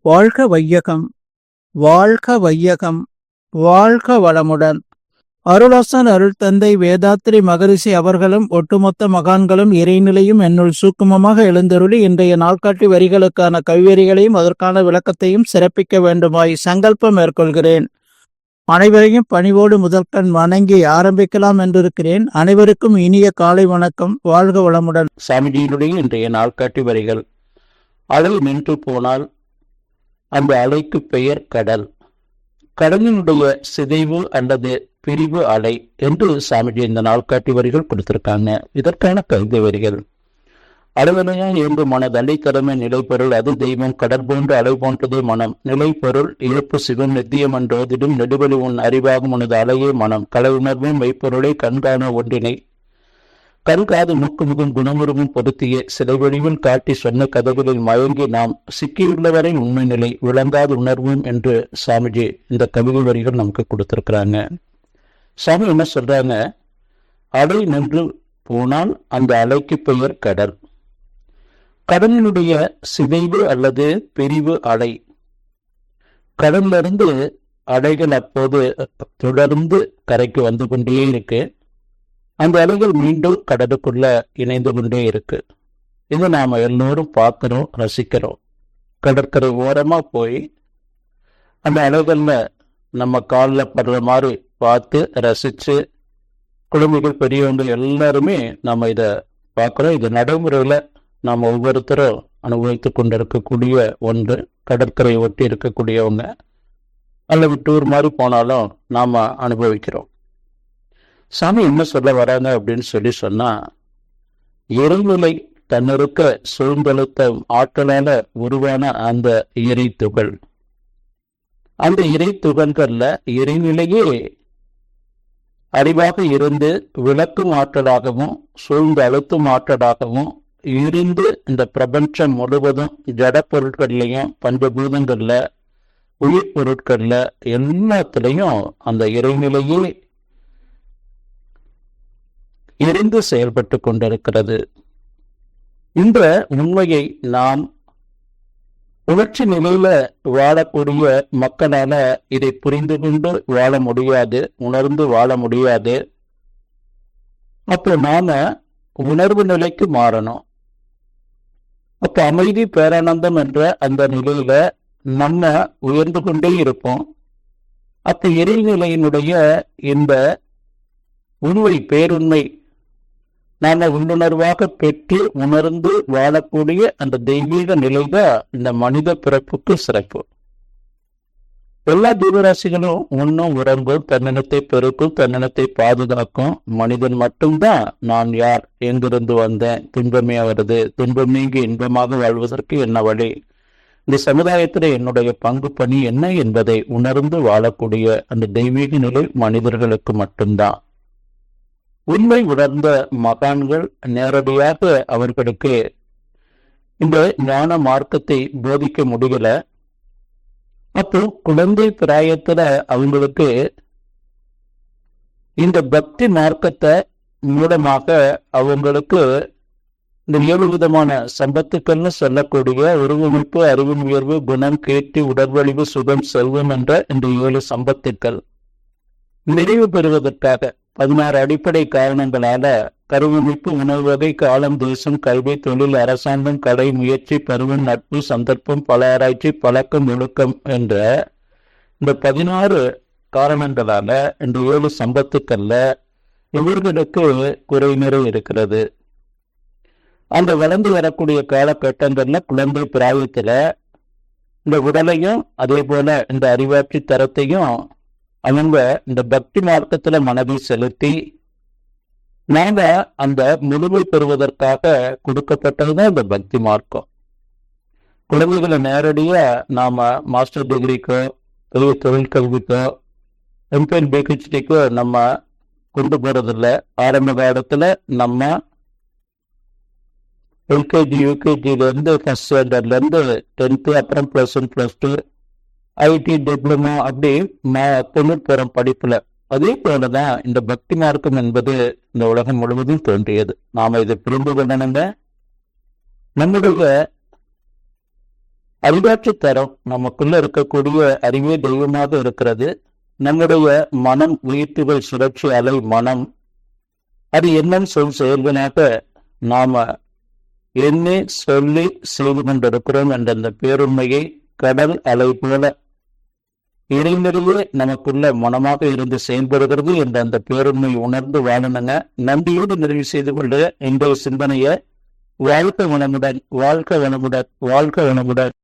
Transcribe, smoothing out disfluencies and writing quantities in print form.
வாழ்க வையகம், வாழ்க வையகம், வாழ்க வளமுடன். அருளாசன் அருள் தந்தை வேதாத்ரி மகரிஷி அவர்களும் ஒட்டுமொத்த மகான்களும் இறைநிலையும் என்னுள் சூக்குமமாக எழுந்தருளி இன்றைய நாள்காட்டி வரிகளுக்கான கவிவரிகளையும் அதற்கான விளக்கத்தையும் சிறப்பிக்க வேண்டுமாய் சங்கல்பம் மேற்கொள்கிறேன். அனைவரையும் பணிவோடு முதற்கண் வணங்கி ஆரம்பிக்கலாம் என்றிருக்கிறேன். அனைவருக்கும் இனிய காலை வணக்கம். வாழ்க வளமுடன். சாமிஜியினுடைய இன்றைய நாள்காட்டி வரிகள். அலை நின்று போனால் அந்த அலைக்கு பெயர் கடல். கடலினுடைய சிதைவு அல்லது பிரிவு அலை என்று சாமிஜி இந்த நாள்காட்டி வரிகள் கொடுத்திருக்காங்க. இதற்கான கவிதை வரிகள். அளவலையாய் இயங்கு மனதலை கடமை நிலைப்பொருள் அது தெய்வம் கடல் போன்ற அளவு போன்றது மனம் நிலைப்பொருள் இழப்பு சிவம் நித்தியம் என்றோதிடும் நெடுவழி உன் அறிவாகும் உனது அலையே மனம் களவுணர்வும் மெய்ப்பொருளை கண்காண ஒன்றினை கண்காது முக்குமுகம் குணமுருவும் பொருத்திய சிலை வடிவில் காட்டி சொன்ன கதவுகளில் மயங்கி நாம் சிக்கியுள்ளவரை உண்மை நிலை விளங்காது உணர்வும் என்று சாமிஜி இந்த கவிதை வரிகள் நமக்கு கொடுத்திருக்கிறாங்க. சாமி என்ன சொல்றாங்க? அலை நின்று போனால் அந்த அலைக்கு பெயர் கடல். கடலினுடைய சிதைவு அல்லது பிரிவு அலை. கடலிலிருந்து அலைகள் அப்போது தொடர்ந்து கரைக்கு வந்து கொண்டே இருக்கு. அந்த அலைகள் மீண்டும் கடலுக்குள்ள இணைந்து கொண்டே இருக்கு. இதை நாம எல்லோரும் பார்க்கிறோம், ரசிக்கிறோம். கடற்கரை ஓரமா போய் அந்த அலைகள்ல நம்ம காலில் படுற மாதிரி பார்த்து ரசிச்சு குழந்தைகள் பெரியவங்க எல்லாருமே நம்ம இதை பார்க்கிறோம். இது நடைமுறையில நாம் ஒவ்வொருத்தரும் அனுபவித்து கொண்டிருக்கக்கூடிய ஒன்று. கடற்கரை ஒட்டி இருக்கக்கூடியவங்க அல்லது டூர் மாதிரி போனாலும் நாம அனுபவிக்கிறோம். சாமி என்ன சொல்ல வராங்க அப்படின்னு சொன்னா, இறைநிலை தன்னிருக்க சூழ்ந்தழுத்த ஆற்றலால உருவான அந்த இறை துகள், அந்த இறை துகள்கள்ல இறைநிலையே அறிவாக இருந்து விளக்கும் ஆற்றலாகவும் சூழ்ந்து அழுத்தும் ஆற்றலாகவும் இருந்து இந்த பிரபஞ்சம் முழுவதும் ஜட பொருட்கள்லையும் பஞ்சபூதங்கள்ல உயிர் பொருட்கள்ல எல்லாத்திலையும் அந்த இறைநிலையே எரிந்து செயல்பட்டு கொண்டிருக்கிறது. இந்த உண்மையை நாம் உணர்ச்சி நிலையில வாழக்கூடிய மக்களால இதை புரிந்து கொண்டு வாழ முடியாது, உணர்ந்து வாழ முடியாது. அப்போ நாம உணர்வு நிலைக்கு மாறணும். அப்ப அமைதி பேரானந்தம் என்ற அந்த நிலையில நம்ம உயர்ந்து கொண்டே இருப்போம். அப்ப இறைநிலையினுடைய இந்த உண்மை பேருண்மை நாம உள்ளுணர்வாக பெற்று உணர்ந்து வாழக்கூடிய அந்த தெய்வீக நிலைதான் இந்த மனித பிறப்புக்கு சிறப்பு. எல்லா ஜீவராசிகளும் உண்ணும் உறங்கு தன்னினத்தை பெருக்கும் தன்னினத்தை பாதுகாக்கும். மனிதன் மட்டும்தான் நான் யார், எங்கிருந்து வந்தேன், துன்பமே வருது, துன்பம் நீங்கி இன்பமாக வாழ்வதற்கு என்ன வழி, இந்த சமுதாயத்தில் என்னுடைய பங்கு பணி என்ன என்பதை உணர்ந்து வாழக்கூடிய அந்த தெய்வீக நிலை மனிதர்களுக்கு மட்டும்தான். உண்மை உணர்ந்த மகான்கள் நேரடியாக அவர்களுக்கு இந்த ஞான மார்க்கத்தை போதிக்க முடியல. அப்போ குழந்தை பிராயத்துல அவங்களுக்கு இந்த பக்தி மார்க்கத்தை மூலமாக அவங்களுக்கு இந்த 7 விதமான சம்பத்துக்கள்னு சொல்லக்கூடிய உருவமைப்பு, அறிவு உயர்வு, குணம், கீர்த்தி, உடற்வழிவு, சுகம், செல்வம் என்ற இந்த 7 சம்பத்துக்கள் நிறைவு பெறுவதற்காக 16 அடிப்படை காரணங்களால கருவமைப்பு, உணவு வகை, காலம், தேசம், கல்வி, தொழில், அரசாங்கம், கலை, முயற்சி, பருவம், நட்பு, சந்தர்ப்பம், பல ஆராய்ச்சி, பழக்கம், ஒழுக்கம் என்ற இந்த 16 காரணங்களால இந்த 7 சம்பத்துக்கள்ல இவர்களுக்கு குறைநிறை இருக்கிறது. அந்த வளர்ந்து வரக்கூடிய காலகட்டங்கள்ல குழந்தை பிராயத்துல இந்த உடலையும் அதே போல இந்த அறிவாட்சி தரத்தையும் அவங்க இந்த பக்தி மார்க்கத்துல மனதை செலுத்தி நாங்க அந்த முழுமை பெறுவதற்காக கொடுக்கப்பட்டதுதான் இந்த பக்தி மார்க்கம். குழந்தைகளை நேரடியா நாம மாஸ்டர் டிகிரிக்கோ பெரிய தொழில் கல்விக்கோ எம்பிஎல் பிஹெச்டிக்கோ நம்ம கொண்டு போறதில்ல. ஆரம்ப காலத்துல நம்ம எல்கேஜி யூகேஜில இருந்து ஃபர்ஸ்ட் ஸ்டாண்டர்ட்ல இருந்து 10th அப்புறம் +1 +2 ஐடி டிப்ளமோ அப்படி தொழிற்பெறும் படிப்புல அதே போலதான் இந்த பக்தி மார்க்கம் என்பது இந்த உலகம் முழுவதும் தோன்றியது. நாம இதை புரிந்து கொள்ளணுங்க. நம்முடைய அறிவாற்று தரம் நமக்குள்ள இருக்கக்கூடிய அறிவே தெய்வமாக இருக்கிறது. நம்முடைய மனம் உயிர்த்துகள் சுழற்சி அலை மனம், அது என்னன்னு செயல்களாக நாம எண்ணி சொல்லி செய்து கொண்டிருக்கிறோம் என்ற அந்த பேருண்மையை கடல் அலை போல இறைநிலையே நமக்குள்ள மனமாக இருந்து செயல்படுகிறது என்ற அந்த பேருண்மை உணர்ந்து வாழணுங்க. நன்றியோடு நிறைவு செய்து கொண்டு இன்றைய சிந்தனையை வாழ்க்கை வளமுடன், வாழ்க்கை வளமுடன், வாழ்க்கை வளமுடன்.